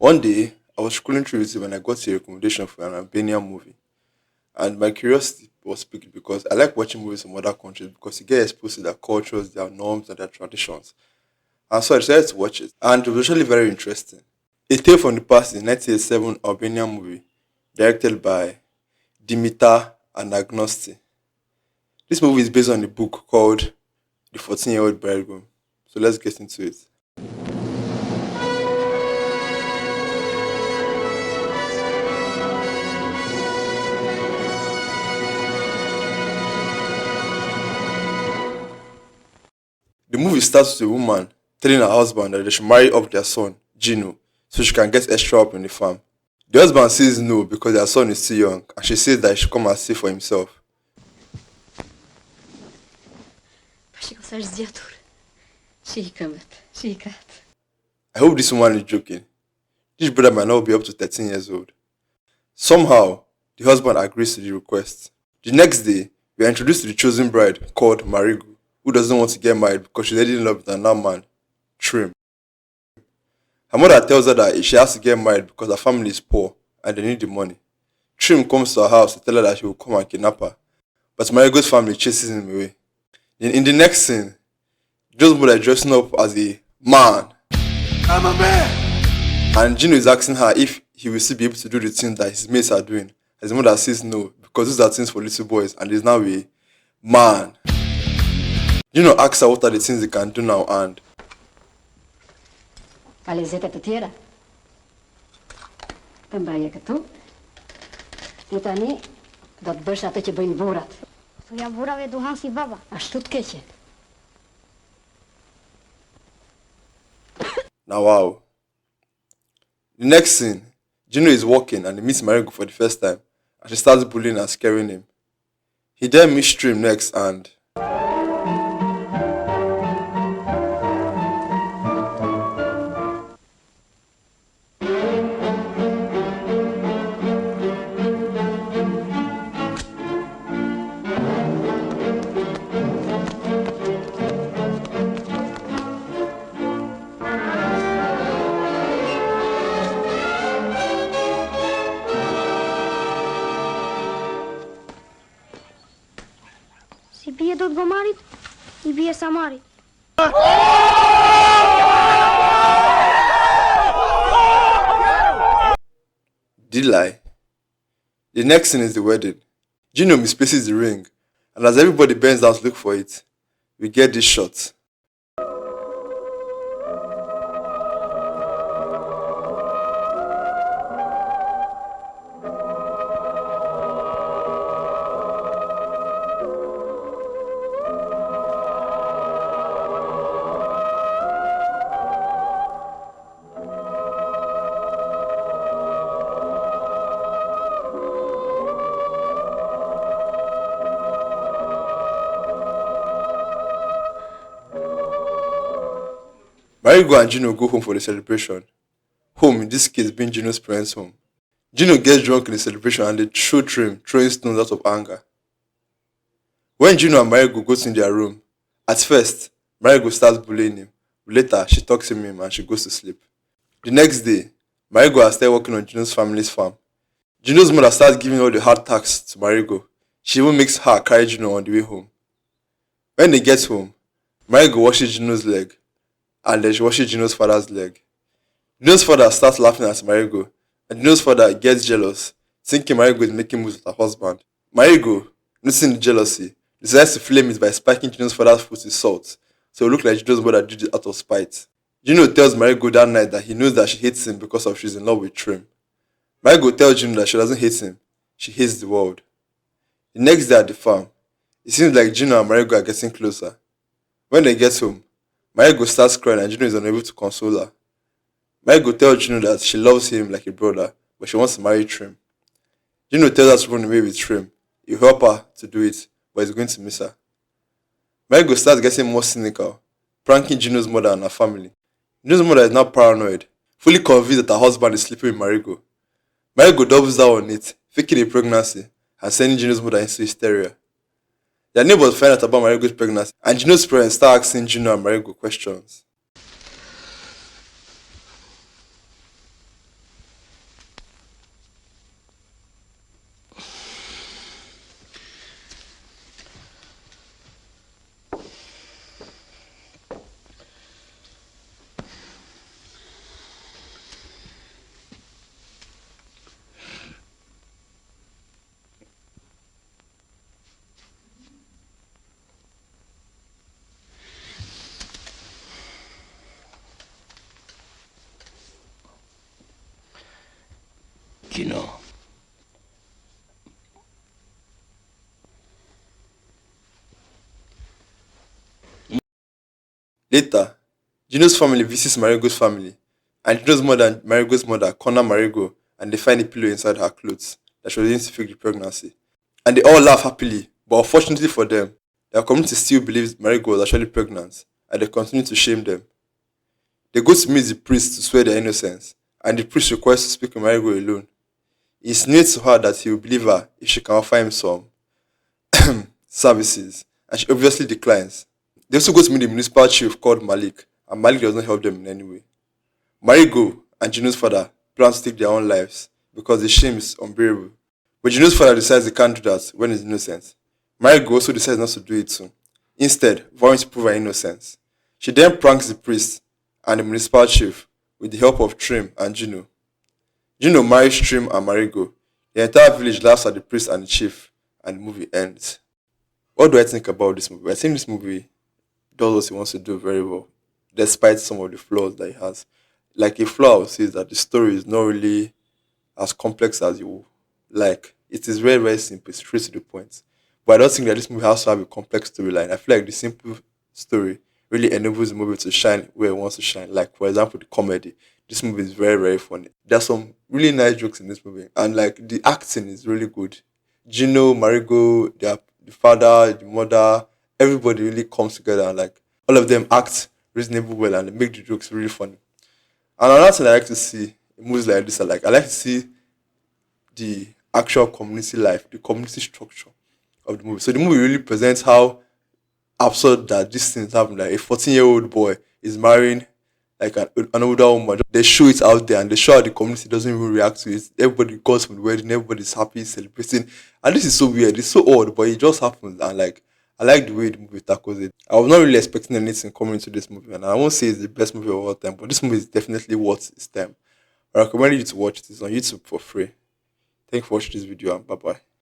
One day, I was scrolling through YouTube and I got a recommendation for an Albanian movie. And my curiosity was piqued because I like watching movies from other countries because you get exposed to their cultures, their norms, and their traditions. And so I decided to watch it. And it was actually very interesting. A Tale from the Past is a 1987 Albanian movie directed by Dimitar Anagnosti. This movie is based on a book called The 14-Year-Old Bridegroom. So let's get into it. The movie starts with a woman telling her husband that they should marry up their son, Gino, so she can get extra help in the farm. The husband says no because their son is too young and she says that he should come and see for himself. I hope this woman is joking. This brother might not be up to 13 years old. Somehow, the husband agrees to the request. The next day, we are introduced to the chosen bride called Marigo, who doesn't want to get married because she's already in love with another man, Trim. Her mother tells her that she has to get married because her family is poor and they need the money. Trim comes to her house to tell her that he will come and kidnap her, but Marigo's family chases him away. Then in the next scene, Joe's mother is dressing up as a man. I'm a man! And Gino is asking her if he will still be able to do the things that his mates are doing. His mother says no, because these are things for little boys and he's now a man. Gino asks her what are the things he can do now and Alizeta të tjera. Të mbaje këtu. Ti tani do të bësh atë që bëjnë burrat. Thoja burrave duhan si baba. Ashtu të keqe. now wow. The next scene, Gino is walking and he meets Marigo for the first time and she starts bullying and scaring him. He then meets Trim next and Si bie do të gomarit, I bie Samari. did lie. The next scene is the wedding. Gino misplaces the ring and as everybody bends down to look for it, we get this shot. Marigo and Gino go home for the celebration. Home, in this case, being Gino's parents' home. Gino gets drunk in the celebration and they throw Trim, throwing stones out of anger. When Gino and Marigo go to their room, at first, Marigo starts bullying him. Later, she talks to him and she goes to sleep. The next day, Marigo has started working on Gino's family's farm. Gino's mother starts giving all the hard tasks to Marigo. She even makes her carry Gino on the way home. When they get home, Marigo washes Gino's leg and then she washes Gino's father's leg. Gino's father starts laughing at Marigo, and Gino's father gets jealous, thinking Marigo is making moves with her husband. Marigo, noticing the jealousy, decides to flame it by spiking Gino's father's foot with salt, so it looked like Gino's mother did it out of spite. Gino tells Marigo that night that he knows that she hates him because of she's in love with Trim. Marigo tells Gino that she doesn't hate him, she hates the world. The next day at the farm, it seems like Gino and Marigo are getting closer. When they get home, Marigo starts crying and Gino is unable to console her. Marigo tells Gino that she loves him like a brother, but she wants to marry Trim. Gino tells her to run away with Trim. He'll help her to do it, but he's going to miss her. Marigo starts getting more cynical, pranking Gino's mother and her family. Gino's mother is now paranoid, fully convinced that her husband is sleeping with Marigo. Marigo doubles down on it, faking a pregnancy, and sending Gino's mother into hysteria. Their neighbors find out about Marigo's pregnancy, and Gino's parents start asking Gino and Marigo questions. Gino. Later, Gino's family visits Marigo's family, and Gino's mother and Marigo's mother corner Marigo and they find a pillow inside her clothes that she was using to fake the pregnancy. And they all laugh happily, but unfortunately for them, their community still believes Marigo was actually pregnant and they continue to shame them. They go to meet the priest to swear their innocence, and the priest requests to speak with Marigo alone. He insinuates to her that he will believe her if she can offer him some services, and she obviously declines. They also go to meet the municipal chief called Malik, and Malik does not help them in any way. Marigo and Gino's father plan to take their own lives because the shame is unbearable. But Gino's father decides he can't do that when he's innocent. Marigo also decides not to do it too, instead vowing to prove her innocence. She then pranks the priest and the municipal chief with the help of Trim and Gino. Gino marries Trim and Marigo. The entire village laughs at the priest and the chief, and the movie ends. What do I think about this movie? I think this movie does what he wants to do very well, despite some of the flaws that he has. Like a flaw I would say is that the story is not really as complex as you would like. It is very, very simple, straight to the point. But I don't think that this movie has to have a complex storyline. I feel like the simple story really enables the movie to shine where it wants to shine. Like, for example, the comedy. This movie is very, very funny. There's some really nice jokes in this movie. And like the acting is really good. Gino, Marigo, the father, the mother, everybody really comes together and like all of them act reasonably well and they make the jokes really funny. And another thing I like to see in movies like this, I like to see the actual community life, the community structure of the movie. So the movie really presents how absurd that these things happen. Like a 14-year-old boy is marrying like an older woman. They show it out there and they show how the community doesn't even react to it. Everybody goes from the wedding, everybody's happy, celebrating. And this is so weird. It's so odd, but it just happens. And like I like the way the movie tackles it. I was not really expecting anything coming to this movie, and I won't say it's the best movie of all time, but this movie is definitely worth its time. I recommend you to watch it. It's on YouTube for free. Thank you for watching this video and bye bye.